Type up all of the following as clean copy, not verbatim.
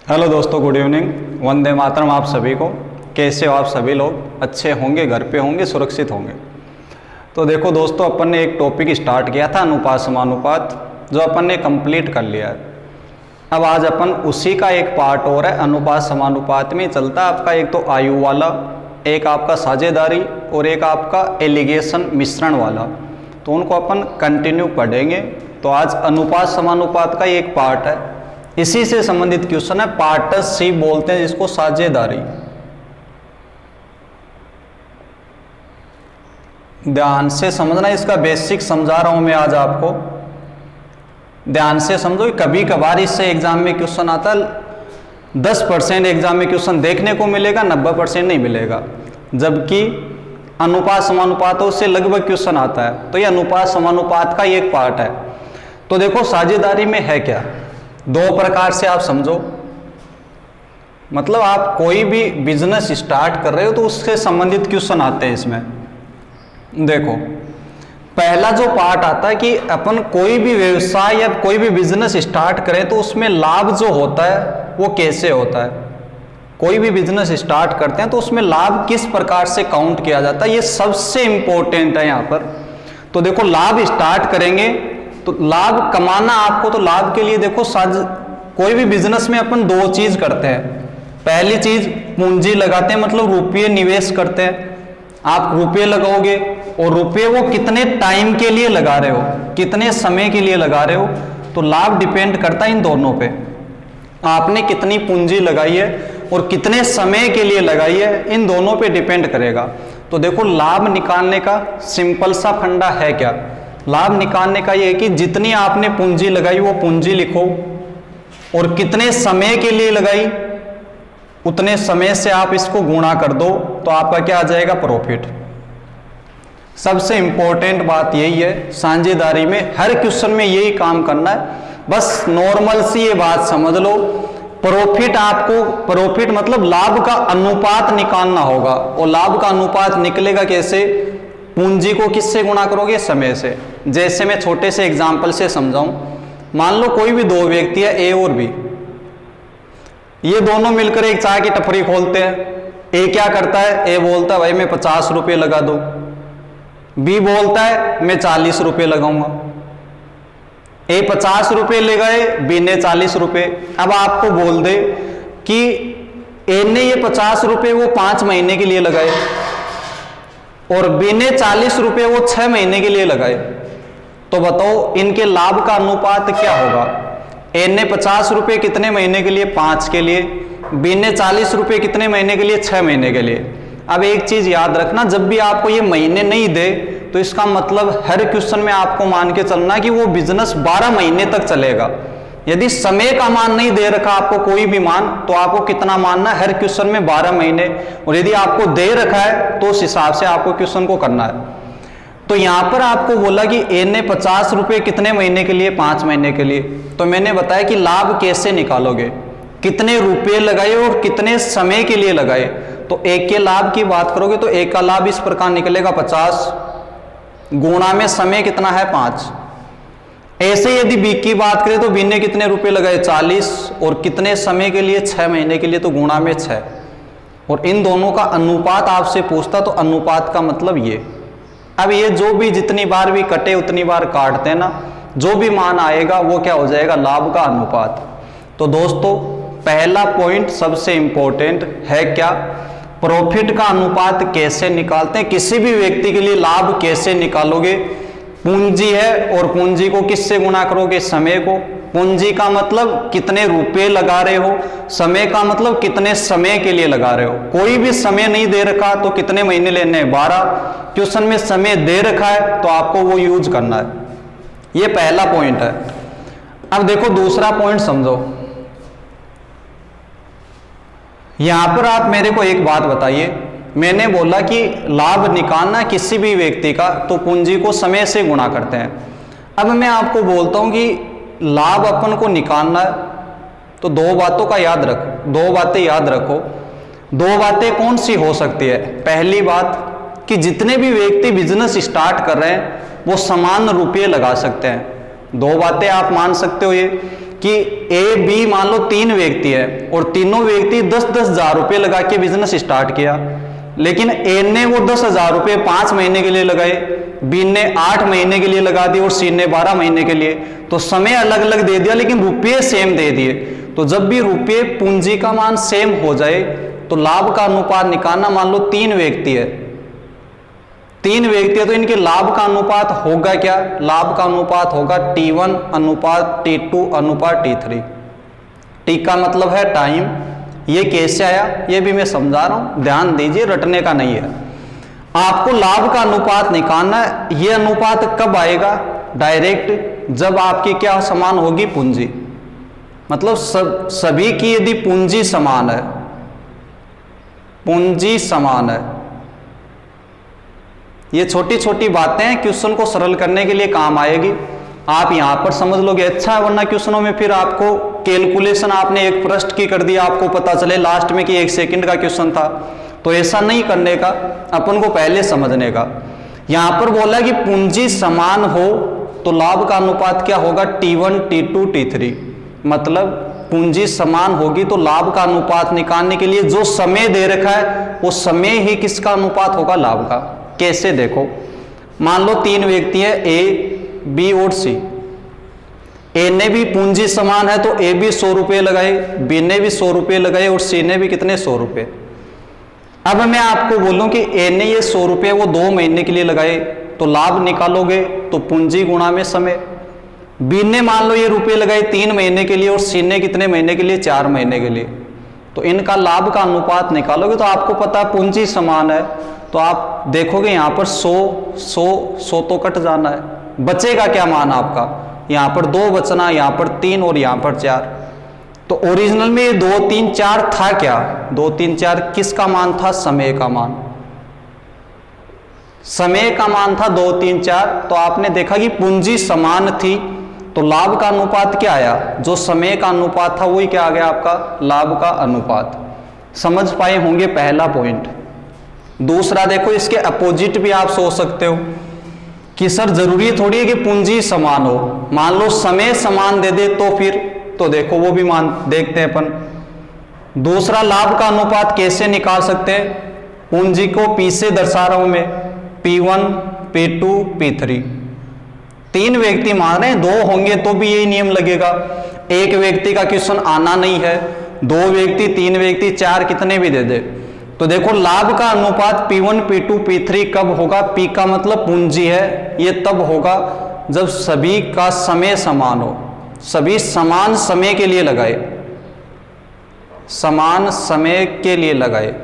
Hello दोस्तों, good evening. Vande Mataram आप सभी को। कैसे हो आप सभी लोग? अच्छे होंगे, घर पे होंगे, सुरक्षित होंगे। तो देखो दोस्तों, अपन ने एक टॉपिक स्टार्ट किया था अनुपात समानुपात, जो अपन ने कंप्लीट कर लिया है। अब आज अपन उसी का एक पार्ट और है, अनुपात समानुपात में चलता है आपका एक तो आयु वाला, एक आपका साझेदारी और एक आपका एलिगेशन मिश्रण वाला। तो उनको अपन कंटिन्यू पढ़ेंगे। तो आज अनुपात समानुपात का एक पार्ट है, इसी से संबंधित क्वेश्चन है। पार्टनरशिप बोलते हैं जिसको, साझेदारी। ध्यान से समझना, इसका बेसिक समझा रहा हूं मैं आज आपको, ध्यान से समझो। कभी कभार इससे एग्जाम में क्वेश्चन आता है, 10% एग्जाम में क्वेश्चन देखने को मिलेगा, 90% नहीं मिलेगा। जबकि अनुपात समानुपातों से लगभग क्वेश्चन आता है। तो ये अनुपात समानुपात का एक पार्ट है। तो देखो, साझेदारी में है क्या, दो प्रकार से आप समझो। मतलब आप कोई भी बिजनेस स्टार्ट कर रहे हो तो उससे संबंधित क्वेश्चन आते हैं इसमें। देखो, पहला जो पार्ट आता है कि अपन कोई भी व्यवसाय या कोई भी बिजनेस स्टार्ट करें तो उसमें लाभ जो होता है वो कैसे होता है। कोई भी बिजनेस स्टार्ट करते हैं तो उसमें लाभ किस प्रकार से काउंट किया जाता है, ये सबसे इंपॉर्टेंट है यहाँ पर। तो देखो, लाभ स्टार्ट करेंगे तो लाभ कमाना आपको, तो लाभ के लिए देखो कोई भी बिजनेस में अपन दो चीज करते हैं। पहली चीज पूंजी लगाते हैं, मतलब रुपये निवेश करते हैं। आप रुपये लगाओगे और रुपये वो कितने टाइम के लिए लगा रहे हो, कितने समय के लिए लगा रहे हो, तो लाभ डिपेंड करता है इन दोनों पे। आपने कितनी पूंजी लगाई है और कितने समय के लिए लगाई है, इन दोनों पे डिपेंड करेगा। तो देखो, लाभ निकालने का सिंपल सा फंडा है क्या? लाभ निकालने का ये है कि जितनी आपने पूंजी लगाई वो पूंजी लिखो और कितने समय के लिए लगाई उतने समय से आप इसको गुणा कर दो, तो आपका क्या आ जाएगा? प्रॉफिट। सबसे इंपॉर्टेंट बात यही है, साझेदारी में हर क्वेश्चन में यही काम करना है। बस नॉर्मल सी ये बात समझ लो, प्रॉफिट आपको, प्रॉफिट मतलब लाभ का अनुपात निकालना होगा। और लाभ का अनुपात निकलेगा कैसे? पूंजी को किससे गुणा करोगे? समय से। जैसे मैं छोटे से एग्जांपल से समझाऊं, मान लो कोई भी दो व्यक्ति है, ए और बी। ये दोनों मिलकर एक चाय की टपरी खोलते हैं। ए क्या करता है? ए बोलता है भाई मैं 50 रुपये लगा दूं। बी बोलता है मैं 40 रुपये लगाऊंगा। ए 50 रुपये ले गए, बी ने 40 रुपये। अब आपको बोल दे कि ए ने ये 50 रुपये वो 5 महीने के लिए लगाए और बी ने 40 रुपये वो 6 महीने के लिए लगाए। तो बताओ इनके लाभ का अनुपात क्या होगा? ए ने 50 रुपये कितने महीने के लिए? 5 के लिए। बी ने 40 रुपये कितने महीने के लिए? 6 महीने के लिए। अब एक चीज याद रखना, जब भी आपको ये महीने नहीं दे तो इसका मतलब हर क्वेश्चन में आपको मान के चलना कि वो बिजनेस 12 महीने तक चलेगा। यदि समय का मान नहीं दे रखा आपको कोई भी मान, तो आपको कितना मानना है? हर क्वेश्चन में 12 महीने। और यदि आपको दे रखा है तो उस हिसाब से आपको क्वेश्चन को करना है। तो यहां पर आपको बोला कि ए ने 50 रुपये कितने महीने के लिए? 5 महीने के लिए। तो मैंने बताया कि लाभ कैसे निकालोगे, कितने रुपये लगाए और कितने समय के लिए लगाए। तो एक के लाभ की बात करोगे तो एक का लाभ इस प्रकार निकलेगा, 50 गुणा में समय कितना है? 5। ऐसे यदि बी की बात करें तो बी ने कितने रुपए लगाए? 40 और कितने समय के लिए? 6 महीने के लिए। तो गुणा में 6। और इन दोनों का अनुपात आपसे पूछता तो अनुपात का मतलब ये। अब ये जो भी जितनी बार भी कटे उतनी बार काटते हैं ना, जो भी मान आएगा वो क्या हो जाएगा? लाभ का अनुपात। तो दोस्तों, पहला पॉइंट सबसे इंपॉर्टेंट है क्या? प्रॉफिट का अनुपात कैसे निकालते हैं, किसी भी व्यक्ति के लिए लाभ कैसे निकालोगे। पूंजी है और पूंजी को किससे गुणा करोगे? समय को। पूंजी का मतलब कितने रुपए लगा रहे हो, समय का मतलब कितने समय के लिए लगा रहे हो। कोई भी समय नहीं दे रखा तो कितने महीने लेने हैं? 12। क्वेश्चन में समय दे रखा है तो आपको वो यूज करना है। ये पहला पॉइंट है। अब देखो दूसरा पॉइंट समझो। यहां पर आप मेरे को एक बात बताइए, मैंने बोला कि लाभ निकालना किसी भी व्यक्ति का तो पूंजी को समय से गुणा करते हैं। अब मैं आपको बोलता हूं कि लाभ अपन को निकालना है तो दो बातों का याद रखो, दो बातें याद रखो। दो बातें कौन सी हो सकती है? पहली बात कि जितने भी व्यक्ति बिजनेस स्टार्ट कर रहे हैं वो समान रुपये लगा सकते हैं। दो बातें आप मान सकते हो ये कि ए बी मान लो 3 व्यक्ति है और तीनों व्यक्ति 10-10 हजार रुपये लगा के बिजनेस स्टार्ट किया, लेकिन ए ने वो 10,000 रुपये 5 महीने के लिए लगाए, बी ने 8 महीने के लिए लगा दिए और सी ने 12 महीने के लिए। तो समय अलग अलग दे दिया लेकिन रुपये सेम दे दिए। तो जब भी रुपये पूंजी का मान सेम हो जाए तो लाभ का अनुपात निकालना। मान लो 3 व्यक्ति है, 3 व्यक्ति है तो इनके लाभ का अनुपात होगा क्या? लाभ का अनुपात होगा T1 अनुपात T2 अनुपात T3। T का मतलब है टाइम। ये कैसे आया ये भी मैं समझा रहा हूं, ध्यान दीजिए, रटने का नहीं है। आपको लाभ का अनुपात निकालना है। ये अनुपात कब आएगा? डायरेक्ट जब आपकी क्या समान होगी? पूंजी। मतलब सभी की यदि पूंजी समान है, पूंजी समान है। ये छोटी छोटी बातें हैं, क्वेश्चन को सरल करने के लिए काम आएगी। आप यहां पर समझ लोगे अच्छा है, वरना क्वेश्चनों में फिर आपको कैलकुलेशन आपने एक पृष्ठ की कर दी, आपको पता चले लास्ट में कि 1 सेकंड का क्वेश्चन था। तो ऐसा नहीं करने का, अपन को पहले समझने का। यहां पर बोला कि पूंजी समान हो तो लाभ का अनुपात क्या होगा? T1 T2 T3। मतलब पूंजी समान होगी तो लाभ का अनुपात निकालने के लिए जो समय दे रखा है वो समय ही किसका अनुपात होगा? लाभ का। कैसे देखो, मान लो 3 व्यक्ति है ए बी और सी। ए ने भी पूंजी समान है तो ए भी 100 रुपये लगाए, बी ने भी 100 रुपये लगाए और सी ने भी कितने? 100 रुपये। अब मैं आपको बोलूं कि ए ने ये 100 रुपये वो 2 महीने के लिए लगाए तो लाभ निकालोगे तो पूंजी गुणा में समय। बी ने मान लो ये रुपये लगाए 3 महीने के लिए और सी ने कितने महीने के लिए? 4 महीने के लिए। तो इनका लाभ का अनुपात निकालोगे तो आपको पता है पूंजी समान है, तो आप देखोगे यहाँ पर 100 तो कट जाना है। बचेगा क्या मान आपका? यहाँ पर 2 बचना, यहाँ पर 3 और यहाँ पर 4। तो ओरिजिनल में ये 2 3 4 था क्या? 2 3 4 किसका मान था? समय का मान। समय का मान था 2 3 4। तो आपने देखा कि पूंजी समान थी तो लाभ का अनुपात क्या आया? जो समय का अनुपात था वही क्या आ गया आपका? लाभ का अनुपात। समझ पाए होंगे पहला पॉइंट। दूसरा देखो, इसके अपोजिट भी आप सोच सकते हो कि सर जरूरी थोड़ी है कि पूंजी समान हो। मान लो समय समान दे दे तो फिर तो देखो वो भी मान देखते हैं अपन। दूसरा लाभ का अनुपात कैसे निकाल सकते हैं? पूंजी को P से दर्शा रहा हूं मैं, P1 P2 P3। 3 व्यक्ति मान रहे हैं, 2 होंगे तो भी यही नियम लगेगा। एक व्यक्ति का क्वेश्चन आना नहीं है, 2 व्यक्ति 3 व्यक्ति 4 कितने भी दे दे। तो देखो लाभ का अनुपात P1 P2 P3 कब होगा? P का मतलब पूंजी है, ये तब होगा जब सभी का समय समान हो। सभी समान समय के लिए लगाए, समान समय के लिए लगाए।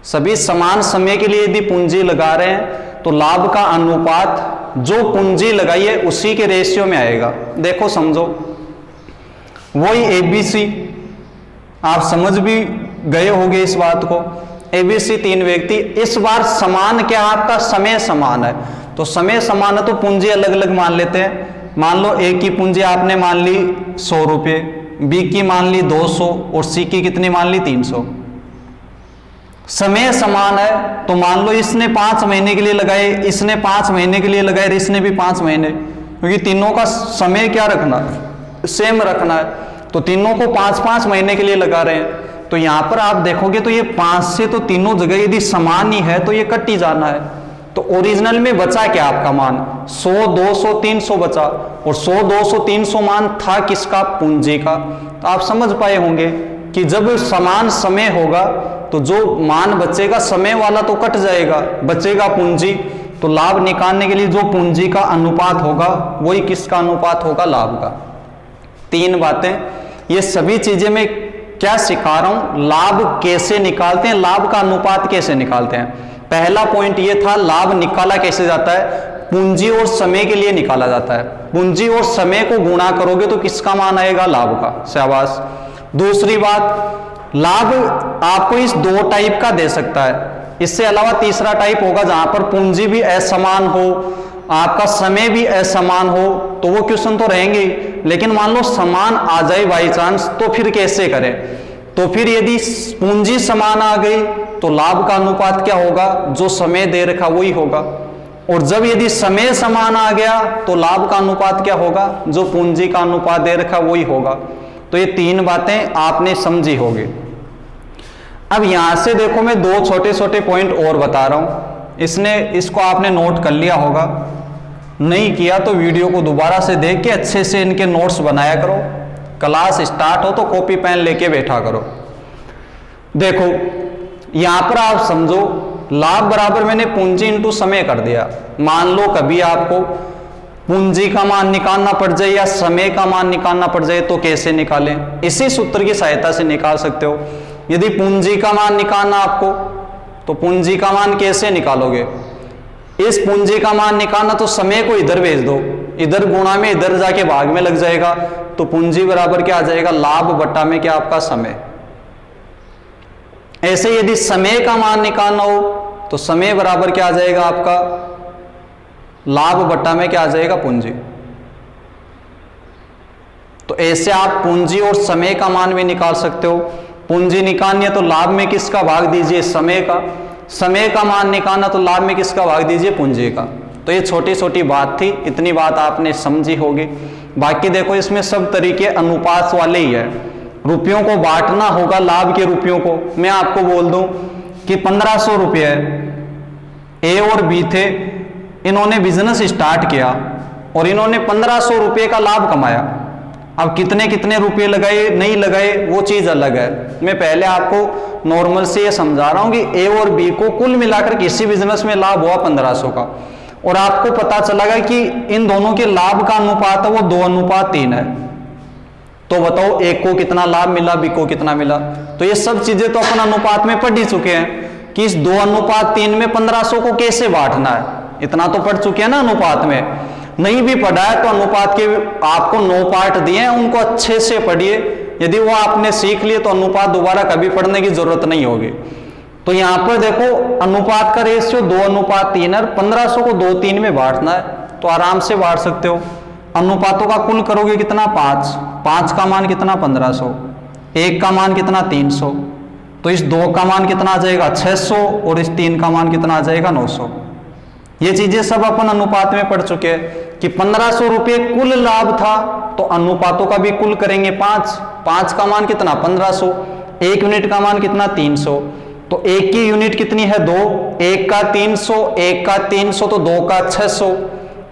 सभी समान समय के लिए यदि पूंजी लगा रहे हैं तो लाभ का अनुपात जो पूंजी लगाई है उसी के रेशियो में आएगा। देखो समझो, वही ABC, आप समझ भी गए होंगे इस बात को। ABC 3 व्यक्ति, इस बार समान क्या? आपका समय समान है। तो समय समान है तो पूंजी अलग अलग मान लेते हैं। मान लो ए की पूंजी आपने मान ली 100 रुपये, बी की मान ली 200 और सी की कितनी मान ली? 300। समय समान है तो मान लो इसने 5 महीने के लिए लगाए, इसने 5 महीने के लिए लगाए, इसने भी 5 महीने, क्योंकि तीनों का समय क्या रखना है? सेम रखना है। तो तीनों को 5-5 महीने के लिए लगा रहे हैं। तो यहां पर आप देखोगे तो ये 5 से तो तीनों जगह यदि समान ही है तो ये कट ही जाना है। तो ओरिजिनल में बचा क्या आपका मान? 100 200 300 बचा, और 100 200 300 मान था किसका? पूंजी का। तो आप समझ पाए होंगे कि जब समान समय होगा तो जो मान बचेगा समय वाला तो कट जाएगा, बचेगा पूंजी। तो लाभ निकालने के लिए जो पूंजी का अनुपात होगा वही किसका अनुपात होगा? लाभ का। 3 बातें, ये सभी चीजें मैं क्या सिखा रहा हूं? लाभ कैसे निकालते हैं, लाभ का अनुपात कैसे निकालते हैं। पहला पॉइंट ये था, लाभ निकाला कैसे जाता है? पूंजी और समय के लिए निकाला जाता है। पूंजी और समय को गुणा करोगे तो किसका मान आएगा? लाभ का। शाबाश। दूसरी बात, लाभ आपको इस 2 टाइप का दे सकता है। इससे अलावा तीसरा टाइप होगा जहां पर पूंजी भी असमान हो, आपका समय भी असमान हो, तो वो क्वेश्चन तो रहेंगे ही, लेकिन मान लो समान आ जाए बाई चांस, तो फिर कैसे करें? तो फिर यदि पूंजी समान आ गई तो लाभ का अनुपात क्या होगा? जो समय दे रखा वही होगा। और जब यदि समय समान आ गया तो लाभ का अनुपात क्या होगा, जो पूंजी का अनुपात दे रखा वही होगा। तो ये तीन बातें आपने समझी होगी। अब यहां से देखो मैं दो छोटे छोटे पॉइंट और बता रहा हूं, इसको आपने नोट कर लिया होगा, नहीं किया तो वीडियो को दोबारा से देख के अच्छे से इनके नोट्स बनाया करो। क्लास स्टार्ट हो तो कॉपी पेन लेके बैठा करो। देखो यहां पर आप समझो, लाभ बराबर मैंने पूंजी इंटू समय कर दिया। मान लो कभी आपको पूंजी का मान निकालना पड़ जाए या समय का मान निकालना पड़ जाए तो कैसे निकालें, इसी सूत्र की सहायता से निकाल सकते हो। यदि पूंजी का मान निकालना आपको, तो पूंजी का मान कैसे निकालोगे, इस पूंजी का मान निकालना तो समय को इधर भेज दो, इधर गुणा में इधर जाके भाग में लग जाएगा, तो पूंजी बराबर क्या आ जाएगा, लाभ बट्टा में क्या आपका समय। ऐसे यदि समय का मान निकालना हो तो समय बराबर क्या आ जाएगा आपका, लाभ बट्टा में क्या आ जाएगा, पूंजी। तो ऐसे आप पूंजी और समय का मान भी निकाल सकते हो। पूंजी निकालनी है तो लाभ में किसका भाग दीजिए, समय का। समय का मान निकालना तो लाभ में किसका भाग दीजिए, पूंजी का। तो ये छोटी छोटी बात थी, इतनी बात आपने समझी होगी। बाकी देखो इसमें सब तरीके अनुपात वाले ही है। रुपयों को बांटना होगा, लाभ के रुपयों को। मैं आपको बोल दूं कि 1500 रुपये ए और बी थे, इन्होंने बिजनेस स्टार्ट किया और इन्होंने 1500 रुपये का लाभ कमाया। अब कितने कितने रुपये लगाए नहीं लगाए वो चीज अलग है। मैं पहले आपको नॉर्मल से ये समझा रहा हूं कि ए और बी को कुल मिलाकर किसी बिजनेस में लाभ हुआ 1500 का, और आपको पता चला कि इन दोनों के लाभ का अनुपात है वो 2:3 है। तो बताओ एक को कितना लाभ मिला, बी को कितना मिला। तो ये सब चीजें तो अपन अनुपात में पढ़ ही चुके हैं कि इस 2:3 में 1500 को कैसे बांटना है, इतना तो पढ़ चुके हैं ना अनुपात में। नहीं भी पढ़ा है तो अनुपात के आपको 9 पार्ट दिए हैं, उनको अच्छे से पढ़िए। यदि वो आपने सीख लिए तो अनुपात दोबारा कभी पढ़ने की जरूरत नहीं होगी। तो यहां पर देखो अनुपात का रेशियो 2:3 है, 1500 को 2:3 में बांटना है तो आराम से बांट सकते हो। अनुपातों का कुल करोगे कितना, 5। 5 का मान कितना, 1500। 1 का मान कितना, 300। तो इस 2 का मान कितना आ जाएगा, 600, और इस 3 का मान कितना आ जाएगा, 900। ये चीजें सब अपन अनुपात में पढ़ चुके हैं कि 1500 रुपये कुल लाभ था, तो अनुपातों का भी कुल करेंगे 5। 5 का मान कितना, 1500। 1 यूनिट का मान कितना, 300। तो 1 की यूनिट कितनी है, 2। 1 का 300, 1 का 300 तो 2 का 600,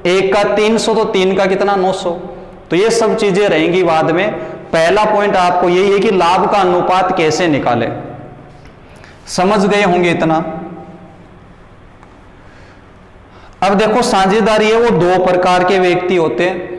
1 का 300 तो 3 का कितना, 900। तो ये सब चीजें रहेंगी बाद में। पहला पॉइंट आपको यही है कि लाभ का अनुपात कैसे निकाले। समझ गए होंगे इतना। अब देखो साझेदारी है, वो 2 प्रकार के व्यक्ति होते हैं।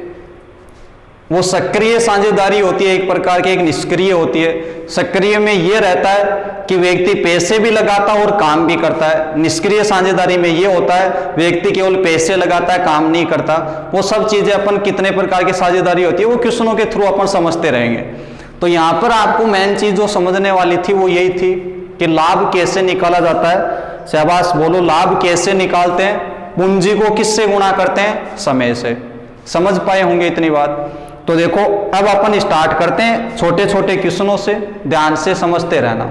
वो सक्रिय साझेदारी होती है एक प्रकार की, एक निष्क्रिय होती है। सक्रिय में ये रहता है कि व्यक्ति पैसे भी लगाता है और काम भी करता है। निष्क्रिय साझेदारी में ये होता है व्यक्ति केवल पैसे लगाता है, काम नहीं करता। वो सब चीजें अपन कितने प्रकार की साझेदारी होती है वो क्वेश्चनों के थ्रू अपन समझते रहेंगे। तो यहां पर आपको मेन चीज जो समझने वाली थी वो यही थी कि लाभ कैसे निकाला जाता है। शाबाश बोलो, लाभ कैसे निकालते हैं। पूंजी को किससे गुणा करते हैं, समय से। समझ पाए होंगे इतनी बात। तो देखो अब अपन स्टार्ट करते हैं छोटे छोटे क्वेश्चनों से, ध्यान से समझते रहना।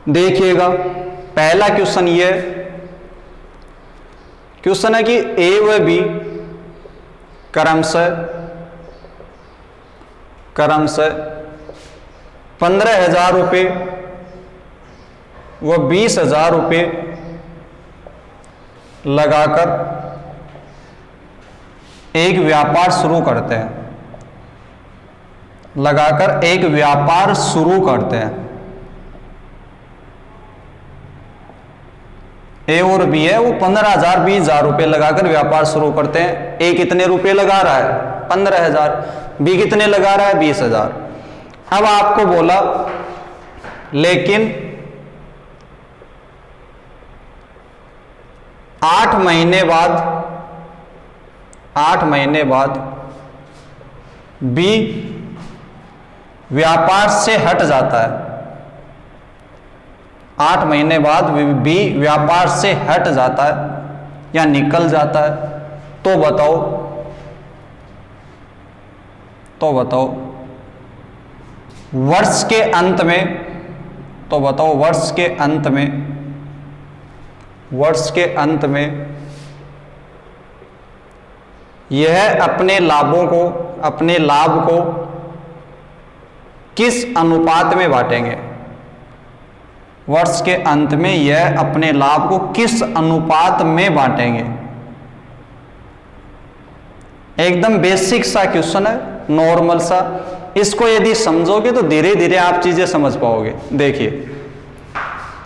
देखिएगा पहला क्वेश्चन ये क्वेश्चन है कि ए व बी क्रमशः 15,000 रुपये व 20,000 रुपये लगाकर एक व्यापार शुरू करते हैं। ए और बी है, वो 15,000 20,000 रुपये लगाकर व्यापार शुरू करते हैं। ए कितने रुपए लगा रहा है, 15,000। बी कितने लगा रहा है, 20,000। अब आपको बोला लेकिन 8 महीने बाद बी व्यापार से हट जाता है। 8 महीने बाद बी व्यापार से हट जाता है या निकल जाता है। तो बताओ वर्ष के अंत में तो बताओ वर्ष के अंत में यह अपने लाभ को किस अनुपात में बांटेंगे? वर्ष के अंत में यह अपने लाभ को किस अनुपात में बांटेंगे? एकदम बेसिक सा क्वेश्चन है, नॉर्मल सा। इसको यदि समझोगे तो धीरे धीरे आप चीजें समझ पाओगे। देखिए,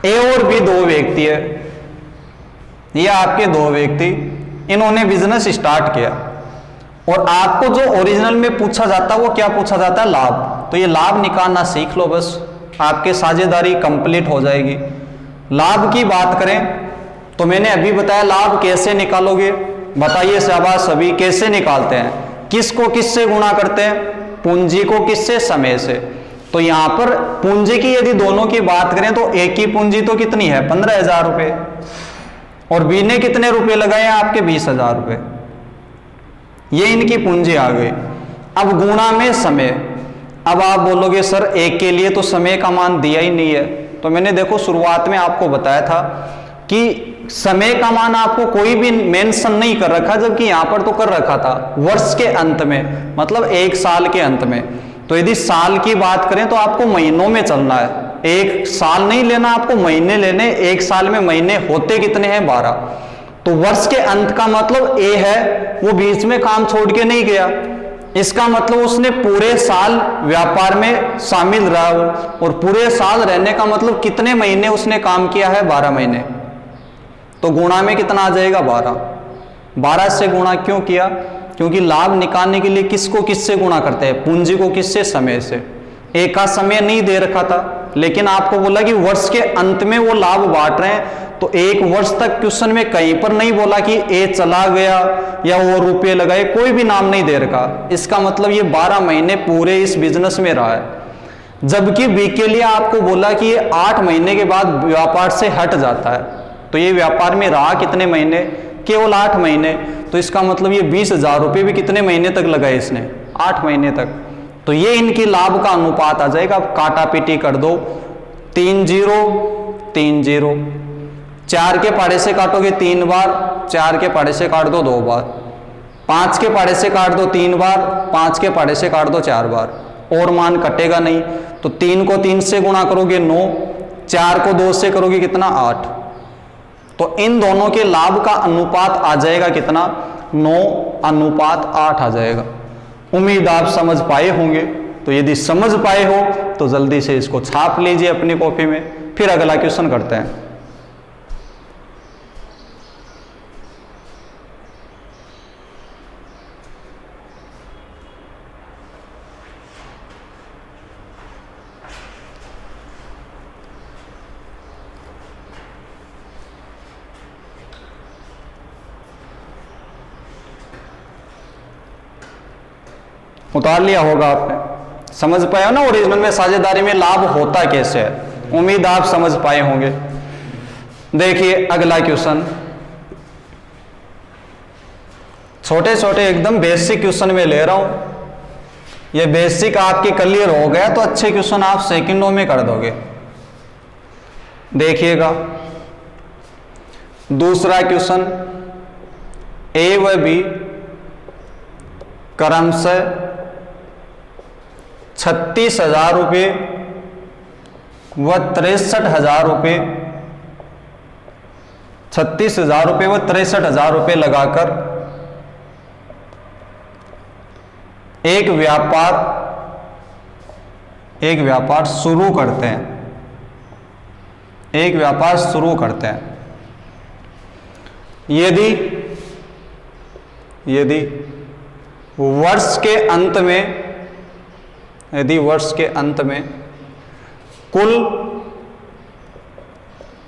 ए और बी दो व्यक्ति है, ये आपके दो व्यक्ति, इन्होंने बिजनेस स्टार्ट किया और आपको जो ओरिजिनल में पूछा जाता है वो क्या पूछा जाता है? लाभ। तो ये लाभ निकालना सीख लो, बस आपके साझेदारी कंप्लीट हो जाएगी। लाभ की बात करें तो मैंने अभी बताया लाभ कैसे निकालोगे, बताइए शाबाश सभी, कैसे निकालते हैं? किसको किससे गुणा करते हैं? पूंजी को किससे? समय से। तो यहां पर पूंजी की यदि दोनों की बात करें तो ए की पूंजी तो कितनी है? 15,000 रुपए, और बी ने कितने रुपए लगाए? आपके 20,000 रुपए। ये इनकी पूंजी आ गई। अब गुणा में समय। अब आप बोलोगे सर एक के लिए तो समय का मान दिया ही नहीं है। तो मैंने देखो शुरुआत में आपको बताया था कि समय का मान आपको कोई भी मेंशन नहीं कर रखा, जबकि यहां पर तो कर रखा था वर्ष के अंत में, मतलब एक साल के अंत में। तो यदि साल की बात करें तो आपको महीनों में चलना है, एक साल नहीं लेना, आपको महीने लेने। एक साल में महीने होते कितने हैं? 12। तो वर्ष के अंत का मतलब ए है, वो बीच में काम छोड़ के नहीं गया, इसका मतलब उसने पूरे साल व्यापार में शामिल रहा हो, और पूरे साल रहने का मतलब कितने महीने उसने काम किया है? 12 महीने। तो गुणा में कितना आ जाएगा? 12। 12 से गुणा क्यों किया? क्योंकि लाभ निकालने के लिए किसको किससे गुणा करते हैं? पूंजी को किससे? समय से। एक का समय नहीं दे रखा था, लेकिन आपको बोला कि वर्ष के अंत में वो लाभ बांट रहे हैं, तो एक वर्ष तक क्वेश्चन में कहीं पर नहीं बोला कि ए चला गया या वो रुपये लगाए, कोई भी नाम नहीं दे रखा। इसका मतलब ये 12 महीने पूरे इस बिजनेस में रहा है। जबकि बी के लिए आपको बोला कि ये 8 महीने के बाद व्यापार से हट जाता है। तो ये व्यापार में रहा कितने महीने? केवल 8 महीने। तो इसका मतलब ये 20,000 रुपये भी कितने महीने तक लगाए इसने? 8 महीने तक। तो ये इनकी लाभ का अनुपात आ जाएगा। अब काटा पीटी कर दो, 3 0 3 0। 4 के पाड़े से काटोगे 3 बार, 4 के पाड़े से काट दो 2 बार, 5 के पाड़े से काट दो 3 बार, 5 के पाड़े से काट दो 4 बार, और मान कटेगा नहीं। तो 3 को 3 से गुणा करोगे 9, 4 को 2 से करोगे कितना? 8। तो इन दोनों के लाभ का अनुपात आ जाएगा कितना? 9:8 आ जाएगा। उम्मीद आप समझ पाए होंगे। तो यदि समझ पाए हो तो जल्दी से इसको छाप लीजिए अपनी कॉपी में, फिर अगला क्वेश्चन करते हैं। उतार लिया होगा आपने, समझ पाए हो ना ओरिजिनल में साझेदारी में लाभ होता कैसे है। उम्मीद आप समझ पाए होंगे। देखिए अगला क्वेश्चन, छोटे छोटे एकदम बेसिक क्वेश्चन में ले रहा हूं। ये बेसिक आपके क्लियर हो गया तो अच्छे क्वेश्चन आप सेकंडों में कर दोगे। देखिएगा दूसरा क्वेश्चन, ए व बी क्रमशः 36,000 रुपये व 63,000 रुपये, 36,000 रुपये व 63,000 रुपये लगाकर एक व्यापार शुरू करते हैं। एक व्यापार शुरू करते हैं। यदि वर्ष के अंत में कुल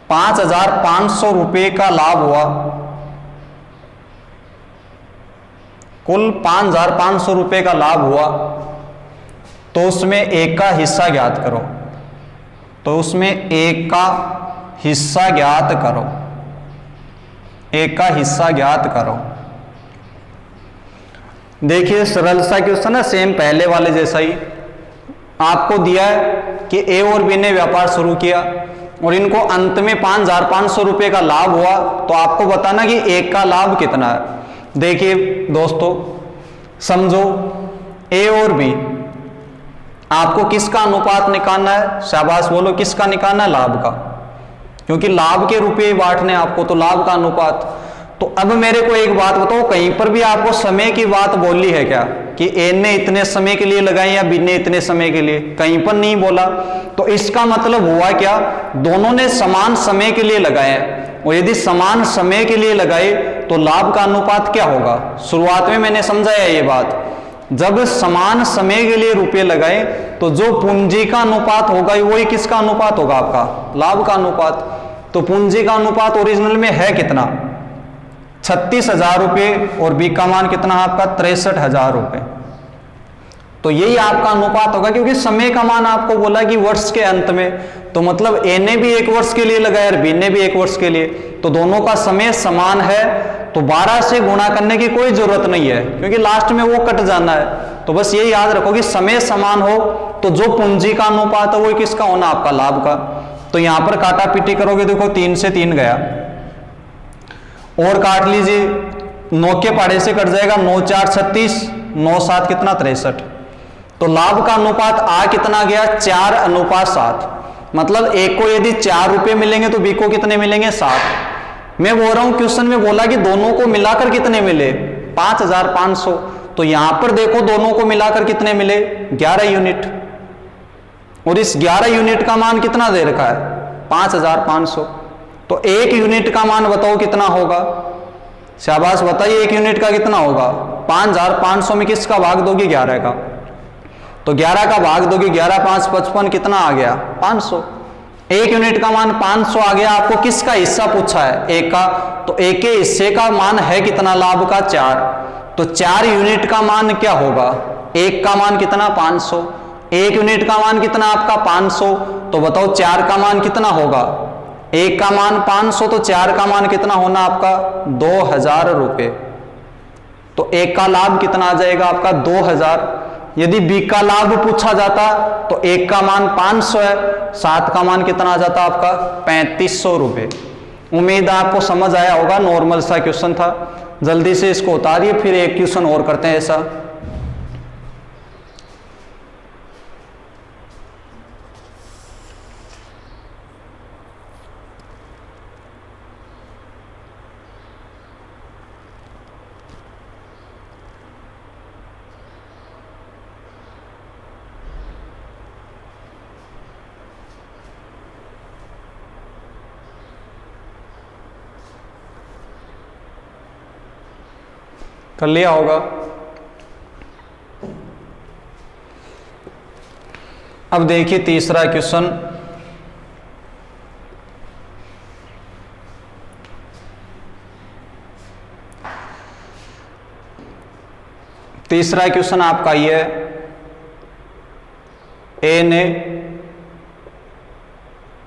5,500 रुपये का लाभ हुआ, कुल 5,500 रुपये का लाभ हुआ, तो उसमें एक का हिस्सा ज्ञात करो। तो उसमें एक का हिस्सा ज्ञात करो, एक का हिस्सा ज्ञात करो। देखिए सरल सा क्वेश्चन है, सेम पहले वाले जैसा ही। आपको दिया है कि ए और बी ने व्यापार शुरू किया और इनको अंत में 5,500 रुपये का लाभ हुआ, तो आपको बताना कि एक का लाभ कितना है। देखिए दोस्तों, समझो ए और बी, आपको किसका अनुपात निकालना है? शाबाश बोलो, किसका निकालना है? लाभ का, क्योंकि लाभ के रुपये बांटने आपको, तो लाभ का अनुपात। तो अब मेरे को एक बात बताओ, कहीं पर भी आपको समय की बात बोली है क्या कि ए ने इतने समय के लिए लगाई या बी ने इतने समय के लिए? कहीं पर नहीं बोला। तो इसका मतलब हुआ क्या? दोनों ने समान समय के लिए लगाए, और यदि समान समय के लिए लगाए तो लाभ का अनुपात क्या होगा? शुरुआत में मैंने समझाया ये बात, जब समान समय के लिए रुपये लगाए तो जो पूंजी का अनुपात होगा वही किसका अनुपात होगा? आपका लाभ का अनुपात। तो पूंजी का अनुपात ओरिजिनल में है कितना? 36,000 रुपये, और बी का मान कितना है आपका? 63,000 रुपये। तो यही आपका अनुपात होगा, क्योंकि समय का मान आपको बोला कि वर्ष के अंत में, तो मतलब ए ने भी 1 वर्ष के लिए लगाया और बी ने भी 1 वर्ष के लिए, तो दोनों का समय समान है, तो 12 से गुणा करने की कोई जरूरत नहीं है, क्योंकि लास्ट में वो कट जाना है। तो बस ये याद रखो कि समय समान हो तो जो पूंजी का अनुपात है वो किसका होना? आपका लाभ का। तो यहां पर काटा पीटी करोगे, देखो 3 से 3 गया, और काट लीजिए, 9 के पाड़े से कट जाएगा, 9 4 36, 9 7 कितना? 63। तो लाभ का अनुपात आ कितना गया? 4:7। मतलब एक को यदि 4 रुपये मिलेंगे तो बी को कितने मिलेंगे? 7। मैं बोल रहा हूं क्वेश्चन में बोला कि दोनों को मिलाकर कितने मिले? 5,500। तो यहां पर देखो दोनों को मिलाकर कितने मिले? 11 यूनिट, और इस 11 यूनिट का मान कितना दे रखा है? 5,500। तो 1 यूनिट का मान बताओ कितना होगा? शाबाश बताइए, 1 यूनिट का कितना होगा? 5,500 में किसका भाग दोगे? 11 का। तो 11 का भाग दोगे, 11 5 55, कितना आ गया? 500। 1 यूनिट का मान 500 आ गया। आपको किसका हिस्सा पूछा है? 1 का। तो 1 के हिस्से का मान है कितना? लाभ का 4। तो 4 यूनिट का मान क्या होगा? 1 का मान कितना? 500। 1 यूनिट का मान कितना आपका? 500। तो बताओ 4 का मान कितना होगा? 1 का मान 500, तो 4 का मान कितना होना आपका? 2,000 रुपये। तो 1 का लाभ कितना आ जाएगा आपका? 2,000। यदि बी का लाभ पूछा जाता तो 1 का मान 500 है, 7 का मान कितना आ जाता आपका? 3,500 रुपये। उम्मीद है आपको समझ आया होगा, नॉर्मल सा क्वेश्चन था। जल्दी से इसको उतारिए, फिर एक क्वेश्चन और करते हैं ऐसा। कर लिया होगा। अब देखिए तीसरा क्वेश्चन। तीसरा क्वेश्चन आपका ये है, ए ने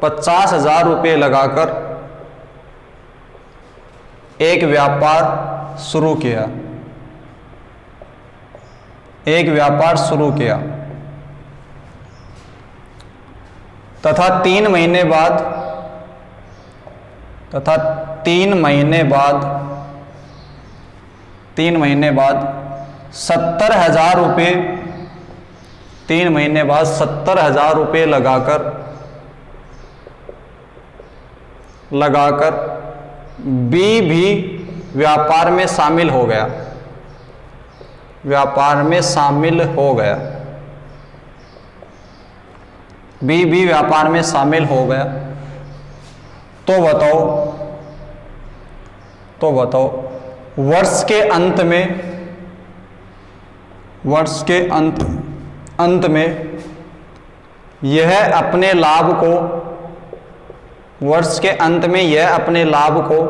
50,000 रुपये लगाकर एक व्यापार शुरू किया। एक व्यापार शुरू किया तथा 3 महीने बाद 3 महीने बाद 70,000 रुपये 3 महीने बाद 70,000 रुपये लगाकर बी भी व्यापार में शामिल हो गया। बी भी व्यापार में शामिल हो गया। तो बताओ वर्ष के अंत में यह अपने लाभ को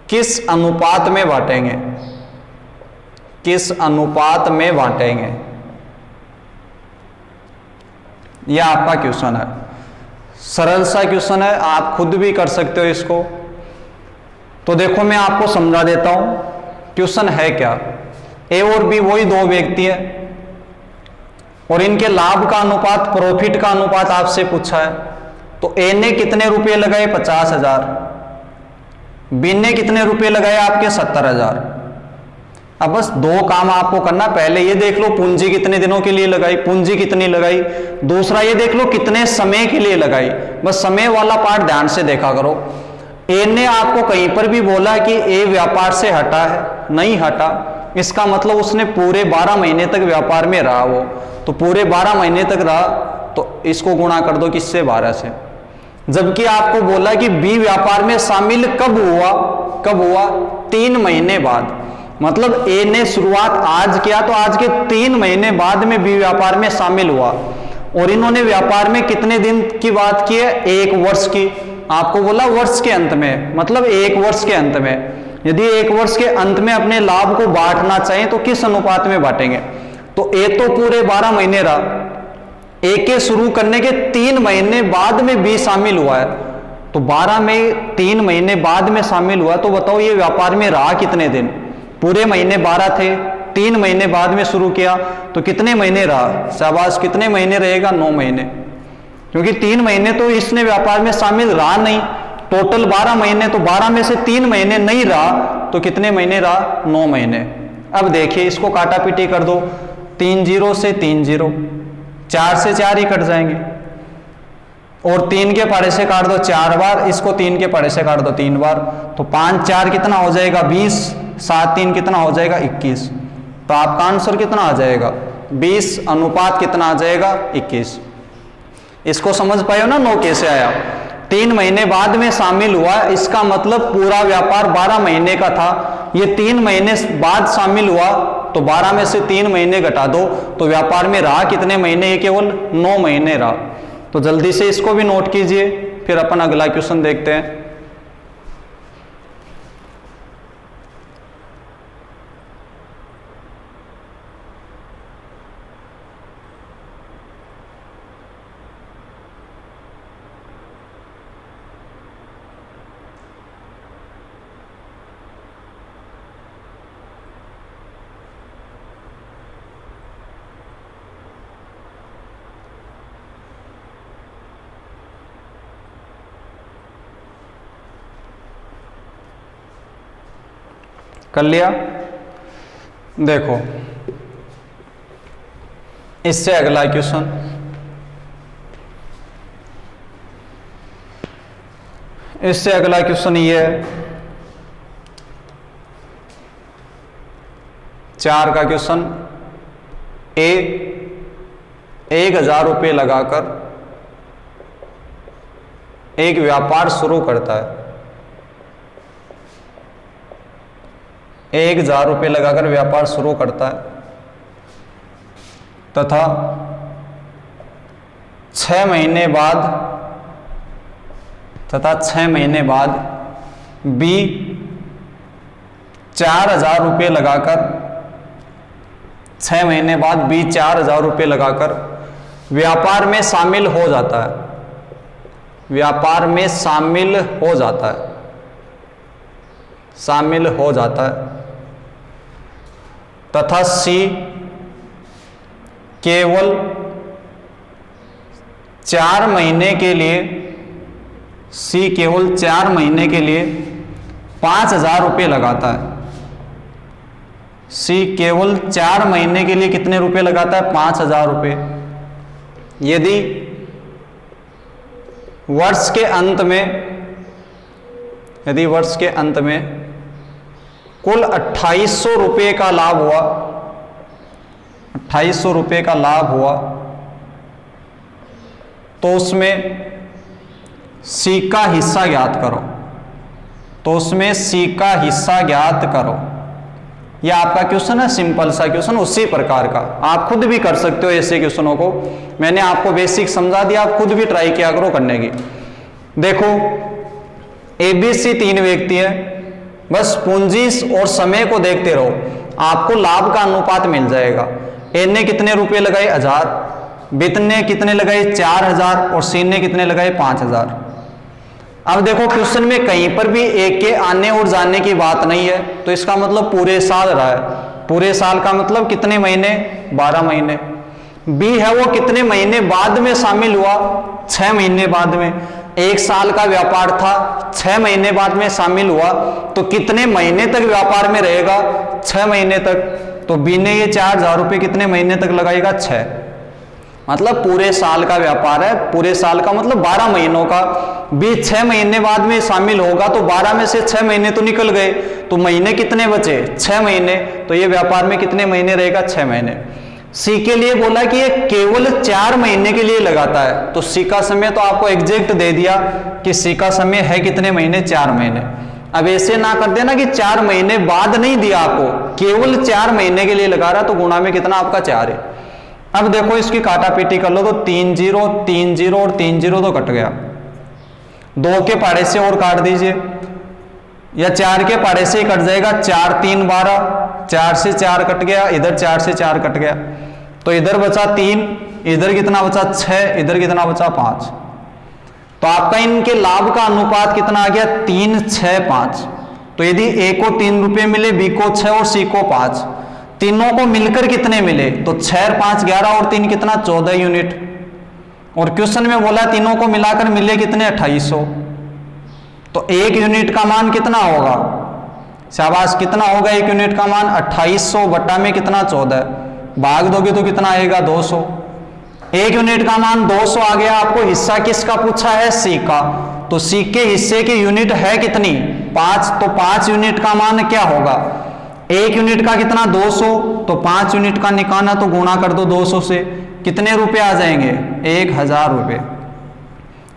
किस अनुपात में बांटेंगे? यह आपका क्वेश्चन है। सरल सा क्वेश्चन है, आप खुद भी कर सकते हो इसको। तो देखो मैं आपको समझा देता हूं क्वेश्चन है क्या। ए और बी वही 2 व्यक्ति हैं और इनके लाभ का अनुपात, प्रॉफिट का अनुपात आपसे पूछा है। तो ए ने कितने रुपए लगाए? 50,000। बी ने कितने रुपए लगाए? आपके 70,000। अब बस दो काम आपको करना, पहले ये देख लो पूंजी कितने दिनों के लिए लगाई, पूंजी कितनी लगाई। दूसरा ये देख लो कितने समय के लिए लगाई। बस समय वाला पार्ट ध्यान से देखा करो। ए ने आपको कहीं पर भी बोला कि ए व्यापार से हटा है? नहीं हटा। इसका मतलब उसने पूरे 12 महीने तक व्यापार में रहा। वो तो पूरे 12 महीने तक रहा, तो इसको गुणा कर दो किससे? 12 से। जबकि आपको बोला कि बी व्यापार में शामिल कब हुआ? कब हुआ? 3 महीने बाद। मतलब ए ने शुरुआत आज किया तो आज के 3 महीने बाद में बी व्यापार में शामिल हुआ। और इन्होंने व्यापार में कितने दिन की बात की है? 1 वर्ष की। आपको बोला वर्ष के अंत में, मतलब 1 वर्ष के अंत में। यदि 1 वर्ष के अंत में अपने लाभ को बांटना चाहिए तो किस अनुपात में बांटेंगे? तो ए तो पूरे 12 महीने रहा, ए के शुरू करने के 3 महीने बाद में बी शामिल हुआ है। तो 12 में 3 महीने बाद में शामिल हुआ, तो बताओ ये व्यापार में रहा कितने दिन? पूरे महीने 12 थे, 3 महीने बाद में शुरू किया तो कितने महीने रहा? शाबाश, कितने महीने रहेगा? 9 महीने। क्योंकि 3 महीने तो इसने व्यापार में शामिल रहा नहीं, टोटल 12 महीने, तो 12 में से 3 महीने नहीं रहा तो कितने महीने रहा? 9 महीने। अब देखिए इसको काटा पीटी कर दो, 3 0 से 3 0, 4 से 4 ही कट जाएंगे। और 3 के पारे से काट दो 4 बार, इसको 3 के पारे से काट दो 3 बार, तो 5 4 कितना हो जाएगा? 20, 7 3 कितना हो जाएगा? 21। तो आपका आंसर कितना आ जाएगा? 20 अनुपात कितना आ जाएगा? 21। इसको समझ पाए हो ना? 9 कैसे आया? 3 महीने बाद में शामिल हुआ, इसका मतलब पूरा व्यापार 12 महीने का था, ये 3 महीने बाद शामिल हुआ, तो 12 में से 3 महीने घटा दो तो व्यापार में रहा कितने महीने? ये केवल 9 महीने रहा। तो जल्दी से इसको भी नोट कीजिए, फिर अपन अगला क्वेश्चन देखते हैं। कर लिया? देखो इससे अगला क्वेश्चन, इससे अगला क्वेश्चन ये है 4 का क्वेश्चन। ए 1,000 रुपये लगाकर एक व्यापार शुरू करता है। 1,000 रुपये लगाकर व्यापार शुरू करता है तथा 6 महीने बाद बी 4,000 रुपये लगाकर 6 महीने बाद बी 4,000 रुपये लगाकर व्यापार में शामिल हो जाता है। व्यापार में शामिल हो जाता है, शामिल हो जाता है तथा सी केवल 4 महीने के लिए, सी केवल 4 महीने के लिए 5,000 रुपये लगाता है। सी केवल 4 महीने के लिए कितने रुपए लगाता है? 5,000 रुपये। यदि वर्ष के अंत में कुल 2,800 रुपये का लाभ हुआ, 2,800 रुपये का लाभ हुआ, तो उसमें सी का हिस्सा ज्ञात करो। तो उसमें सी का हिस्सा ज्ञात करो। यह आपका क्वेश्चन है, सिंपल सा क्वेश्चन, उसी प्रकार का आप खुद भी कर सकते हो ऐसे क्वेश्चनों को। मैंने आपको बेसिक समझा दिया, आप खुद भी ट्राई किया करो करने की। देखो ABC 3 व्यक्ति है, बस पूंजी और समय को देखते रहो, आपको लाभ का अनुपात मिल जाएगा। ए ने कितने रुपए लगाए? 1000, बी ने कितने लगाए? 4000, और सी ने कितने लगाए? 5000। अब देखो क्वेश्चन में कहीं पर भी एक के आने और जाने की बात नहीं है, तो इसका मतलब पूरे साल रहा है। पूरे साल का मतलब कितने महीने? 12 महीने। बी है वो कितने महीने बाद में शामिल हुआ, 6 महीने बाद में। 1 साल का व्यापार था, 6 महीने बाद में शामिल हुआ, तो कितने महीने तक व्यापार में रहेगा, 6 महीने तक। तो बी ने ये 4,000 रुपये कितने महीने तक लगाएगा, 6, मतलब पूरे साल का व्यापार है, पूरे साल का मतलब 12 महीनों का। बी 6 महीने बाद में शामिल होगा, तो 12 में से 6 महीने तो निकल गए, तो महीने कितने बचे, 6 महीने। तो ये व्यापार में कितने महीने रहेगा, 6 महीने। सी के लिए बोला कि ये केवल 4 महीने के लिए लगाता है, तो सी का समय तो आपको एग्जैक्ट दे दिया कि सी का समय है कितने महीने, 4 महीने। अब ऐसे ना कर देना कि 4 महीने बाद नहीं दिया आपको, केवल 4 महीने के लिए लगा रहा, तो गुणा में कितना आपका 4 है। अब देखो इसकी काटा पीटी कर लो, तो 3 0 3 0 और 3 0 तो कट गया, 2 के पहाड़े से और काट दीजिए, या 4 के पहाड़े से ही कट जाएगा, 4 3 12, 4 से 4 कट गया, इधर 4 से 4 कट गया, तो इधर बचा 3, इधर कितना बचा 6, इधर कितना बचा 5। तो आपका इनके लाभ का अनुपात कितना आ गया, 3 6 5। तो यदि ए को 3 रुपये मिले, बी को 6 और सी को 5, तीनों को मिलकर कितने मिले, तो 6 और 5 11 और 3 कितना 14 यूनिट। और क्वेश्चन में बोला तीनों को मिलाकर मिले कितने 2800। तो 1 यूनिट का मान कितना होगा, शाबाश, कितना होगा 1 यूनिट का मान, 2800 बट्टा में कितना 14, भाग दोगे तो कितना आएगा 200। 1 यूनिट का मान 200 आ गया। आपको हिस्सा किसका पूछा है, सी का, तो सी के हिस्से की यूनिट है कितनी, 5, तो 5 यूनिट का मान क्या होगा, 1 यूनिट का कितना 200, तो 5 यूनिट का निकालना, तो गुणा कर दो 200 से, कितने रुपए आ जाएंगे, 1000 रुपये।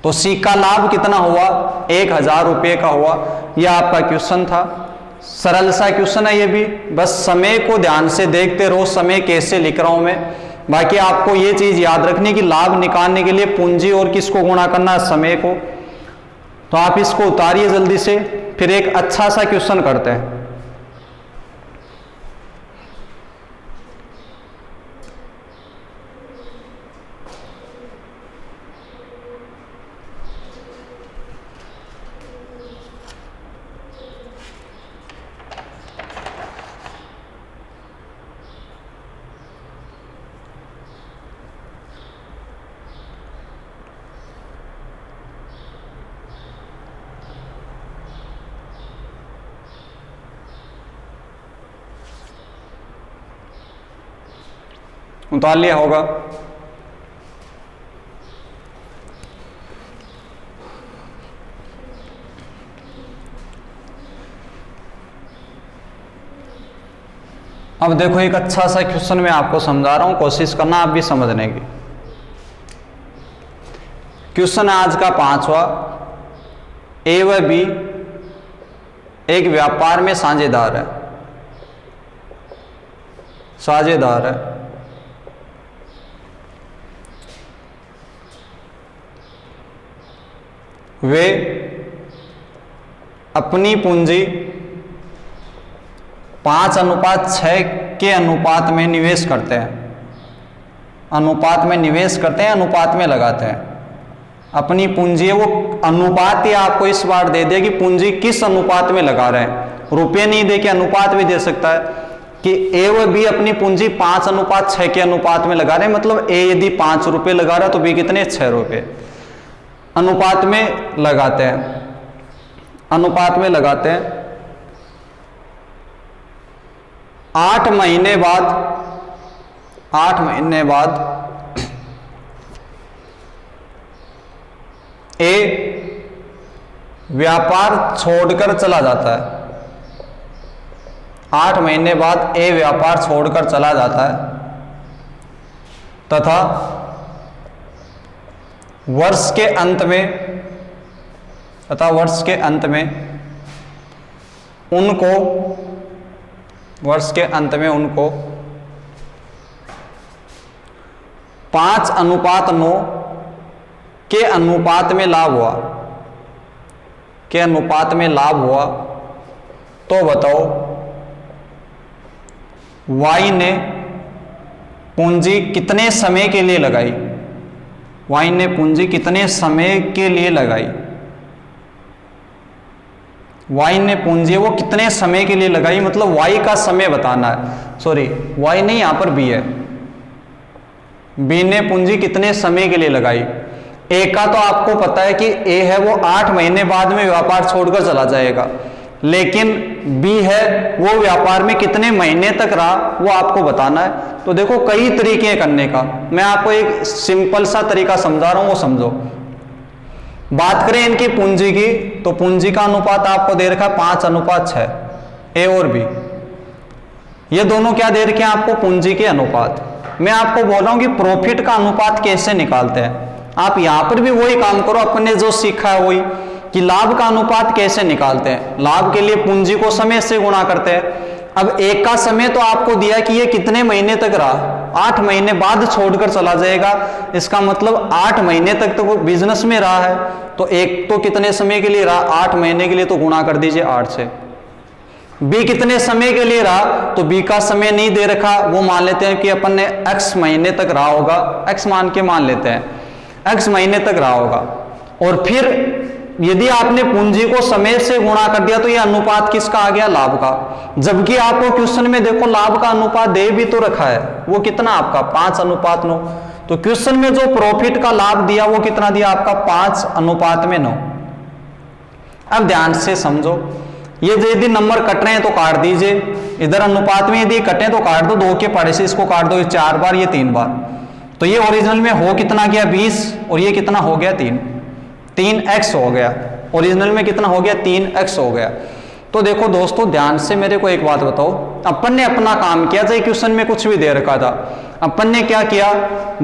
तो सी का लाभ कितना हुआ, 1000 रुपये का हुआ। यह आपका क्वेश्चन था, सरल सा क्वेश्चन है ये भी, बस समय को ध्यान से देखते रहो, समय कैसे लिख रहा हूं मैं। बाकी आपको ये चीज याद रखनी कि लाभ निकालने के लिए पूंजी और किसको गुणा करना है, समय को। तो आप इसको उतारिए जल्दी से, फिर एक अच्छा सा क्वेश्चन करते हैं। उतार लिया होगा। अब देखो एक अच्छा सा क्वेश्चन मैं आपको समझा रहा हूं, कोशिश करना आप भी समझने की। क्वेश्चन है आज का 5वां, ए व बी एक व्यापार में साझेदार है, साझेदार है। वे अपनी पूंजी 5:6 के अनुपात में निवेश करते हैं, अनुपात में निवेश करते हैं, अनुपात में लगाते हैं। अपनी पूंजी है वो अनुपात, या आपको इस बार दे दिया कि पूंजी किस अनुपात में लगा रहे हैं, रुपये नहीं दे के अनुपात भी दे सकता है कि ए व बी अपनी पूंजी 5:6 के अनुपात में लगा रहे हैं। मतलब ए यदि 5 रुपये लगा रहा है तो बी कितने 6 रुपये अनुपात में लगाते हैं, अनुपात में लगाते हैं। 8 महीने बाद, 8 महीने बाद ए व्यापार छोड़कर चला जाता है, 8 महीने बाद ए व्यापार छोड़कर चला जाता है तथा वर्ष के अंत में, तथा वर्ष के अंत में उनको, वर्ष के अंत में उनको 5:9 के अनुपात में लाभ हुआ, के अनुपात में लाभ हुआ। तो बताओ वाई ने पूंजी कितने समय के लिए लगाई, वाई ने पूंजी कितने समय के लिए लगाई, वाई ने पूंजी वो कितने समय के लिए लगाई, मतलब वाई का समय बताना है। सॉरी वाई नहीं, यहां पर बी है, बी ने पूंजी कितने समय के लिए लगाई। ए का तो आपको पता है कि ए है वो 8 महीने बाद में व्यापार छोड़कर चला जाएगा, लेकिन बी है वो व्यापार में कितने महीने तक रहा वो आपको बताना है। तो देखो कई तरीके हैं करने का, मैं आपको एक सिंपल सा तरीका समझा रहा हूं, वो समझो। बात करें इनकी पूंजी की, तो पूंजी का अनुपात आपको दे रखा है 5:6, ए और बी, ये दोनों क्या दे रखे हैं आपको, पूंजी के अनुपात। मैं आपको बोल रहा हूं कि प्रॉफिट का अनुपात कैसे निकालते हैं। आप यहां पर भी वही काम करो, अपने जो सीखा है वही, कि लाभ का अनुपात कैसे निकालते हैं। लाभ के लिए पूंजी को समय से गुणा करते हैं। अब एक का समय तो आपको दिया कि ये कितने महीने तक रहा, 8 महीने बाद छोड़कर चला जाएगा, इसका मतलब 8 महीने तक तो वो बिजनेस में रहा है। तो एक तो कितने समय के लिए रहा, 8 महीने के लिए, तो गुणा कर दीजिए 8 से। बी कितने समय के लिए रहा, तो बी का समय नहीं दे रखा, वो मान लेते हैं कि अपन ने x महीने तक रहा होगा, x मान के मान लेते हैं x महीने तक रहा होगा। और फिर यदि आपने पूंजी को समय से गुणा कर दिया तो ये अनुपात किसका आ गया, लाभ का। जबकि आपको क्वेश्चन में देखो लाभ का अनुपात दे भी तो रखा है, वो कितना आपका 5:9। तो क्वेश्चन में जो प्रॉफिट का लाभ दिया वो कितना दिया आपका 5:9। अब ध्यान से समझो, ये यदि नंबर कट रहे हैं तो काट दीजिए, इधर अनुपात में यदि कटे तो काट दो, 2 के पड़े से इसको काट दो, ये 4 बार, ये 3 बार। तो ये ओरिजिनल में हो कितना गया 20, और ये कितना हो गया 3x हो गया। ओरिजिनल में कितना हो गया 3x हो गया। तो देखो दोस्तों ध्यान से मेरे को एक बात बताओ, अपन ने अपना काम किया, चाहे क्वेश्चन में कुछ भी दे रखा था, अपन ने क्या किया,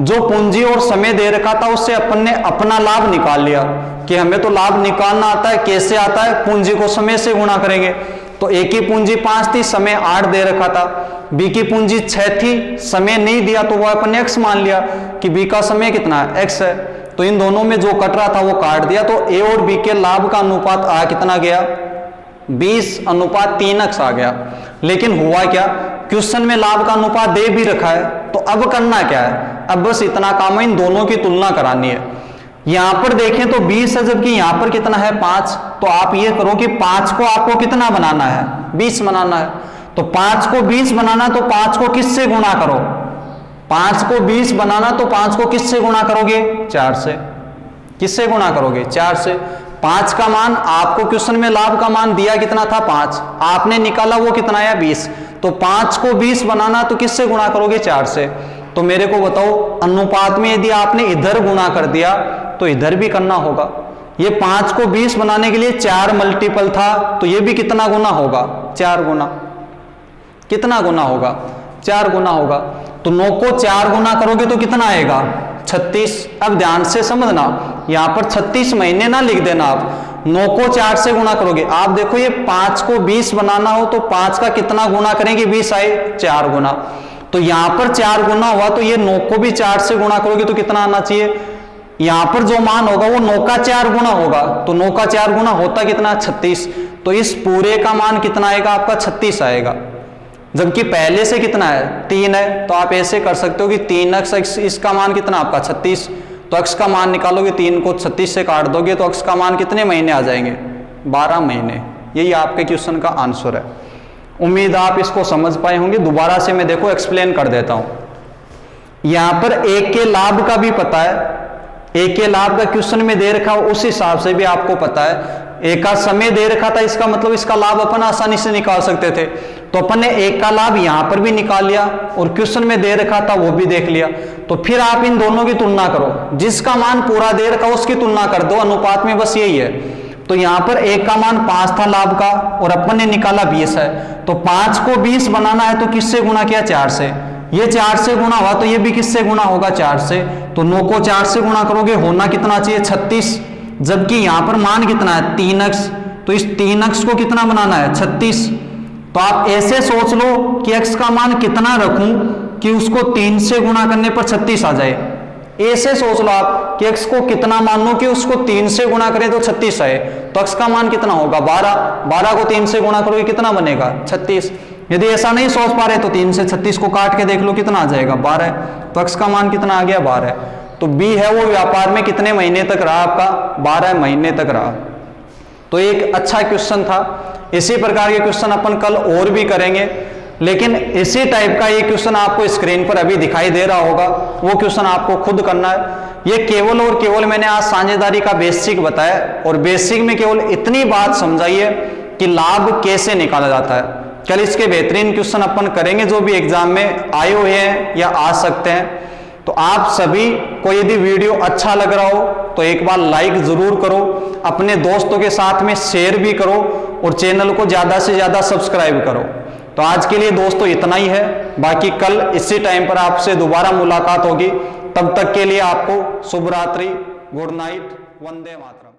जो पूंजी और समय दे रखा था उससे अपन ने अपना लाभ निकाल लिया कि हमें तो लाभ निकालना आता है। कैसे आता है, पूंजी को समय से गुणा करेंगे। तो ए की पूंजी 5 थी, समय 8 दे रखा था। बी की पूंजी 6 थी, समय नहीं दिया, तो वो अपन ने x मान लिया कि बी का समय कितना है, x है। तो इन दोनों में जो कट रहा था वो काट दिया, तो ए और बी के लाभ का अनुपात आ कितना गया, 20:3x आ गया। लेकिन हुआ क्या, क्वेश्चन में लाभ का अनुपात दे भी रखा है, तो अब करना क्या है, अब बस इतना काम है, इन दोनों की तुलना करानी है। यहां पर देखें तो 20 है, जबकि यहां पर कितना है 5। तो आप ये करो कि 5 को आपको कितना बनाना है, 20 बनाना है। तो 5 को 20 बनाना, तो 5 को किससे गुणा करो, 5 को 20 बनाना, तो 5 को किससे गुणा करोगे, 4 से। किससे गुणा करोगे, 4 से। 5 का मान आपको क्वेश्चन में लाभ का मान दिया कितना था 5, आपने निकाला वो कितना आया 20। तो 5 को 20 बनाना तो किससे गुणा करोगे, 4 से। तो मेरे को बताओ, अनुपात में यदि आपने इधर गुणा कर दिया तो इधर भी करना होगा। ये 5 को 20 बनाने के लिए 4 मल्टीपल था, तो ये भी कितना गुना होगा, 4 गुना। कितना गुना होगा, 4 गुना होगा। तो 9 को 4 गुना करोगे तो कितना आएगा, 36। अब ध्यान से समझना, यहां पर 36 महीने ना लिख देना आप, 9 को 4 से गुणा करोगे। आप देखो ये 5 को 20 बनाना हो तो 5 का कितना गुना करेंगे, 20 आए, 4 गुना। तो यहां पर 4 गुना हुआ, तो ये 9 को भी 4 से गुणा करोगे तो कितना आना चाहिए, यहां पर जो मान होगा वो 9 का 4 गुना होगा। तो 9 का 4 गुना होता कितना, 36। तो इस पूरे का मान कितना आएगा आपका, 36 आएगा। जबकि पहले से कितना है, 3 है। तो आप ऐसे कर सकते हो कि 3x, इसका मान कितना आपका 36। तो x का मान निकालोगे, 3 को 36 से काट दोगे तो x का मान कितने महीने आ जाएंगे, 12 महीने। यही आपके क्वेश्चन का आंसर है। उम्मीद आप इसको समझ पाए होंगे। दोबारा से मैं देखो एक्सप्लेन कर देता हूं। यहां पर एक के लाभ का भी पता है, एक के लाभ का क्वेश्चन में दे रखा, उस हिसाब से भी आपको पता है। एक का समय दे रखा था, इसका मतलब इसका लाभ अपन आसानी से निकाल सकते थे। तो अपन ने एक का लाभ यहां पर भी निकाल लिया और क्वेश्चन में दे रखा था वो भी देख लिया। तो फिर आप इन दोनों की तुलना करो, जिसका मान पूरा दे रखा उसकी तुलना कर दो। अनुपात में बस यही है। तो यहां पर एक का मान 5 था लाभ का और अपन ने निकाला 20 है। तो 5 को 20 बनाना है तो किससे गुणा किया, 4 से। ये 4 से गुणा हुआ तो ये भी किससे गुणा होगा, 4 से। तो 9 को 4 से गुणा करोगे, होना कितना चाहिए, 36। जबकि यहां पर मान कितना है, 3x। तो इस 3x को कितना बनाना है, 36। तो आप ऐसे सोच लो कि x का मान कितना रखूं कि उसको 3 से गुणा करने पर 36 आ जाए। ऐसे सोच लो आप कि x को कितना मान लो कि उसको 3 से गुणा करें तो 36 आए। तो x का मान कितना होगा, 12। 12 को 3 से गुणा करोगे कितना बनेगा, 36। यदि ऐसा नहीं सोच पा रहे तो 3 से 36 को काट के देख लो कितना आ जाएगा, 12। तो x का मान कितना आ गया, 12। तो b है वो व्यापार में कितने महीने तक रहा आपका, 12 महीने तक रहा। तो एक अच्छा क्वेश्चन था। इसी प्रकार के क्वेश्चन अपन कल और भी करेंगे, लेकिन इसी टाइप का ये क्वेश्चन आपको स्क्रीन पर अभी दिखाई दे रहा होगा, वो क्वेश्चन आपको खुद करना है। ये केवल और केवल मैंने आज साझेदारी का बेसिक बताया, और बेसिक में केवल इतनी बात समझाइए कि लाभ कैसे निकाला जाता है। कल इसके बेहतरीन क्वेश्चन अपन करेंगे जो भी एग्जाम में आए हुए हैं या आ सकते हैं। तो आप सभी को यदि वीडियो अच्छा लग रहा हो तो एक बार लाइक जरूर करो, अपने दोस्तों के साथ में शेयर भी करो, और चैनल को ज्यादा से ज्यादा सब्सक्राइब करो। तो आज के लिए दोस्तों इतना ही है, बाकी कल इसी टाइम पर आपसे दोबारा मुलाकात होगी। तब तक के लिए आपको शुभ रात्रि, गुड नाइट, वंदे मातरम।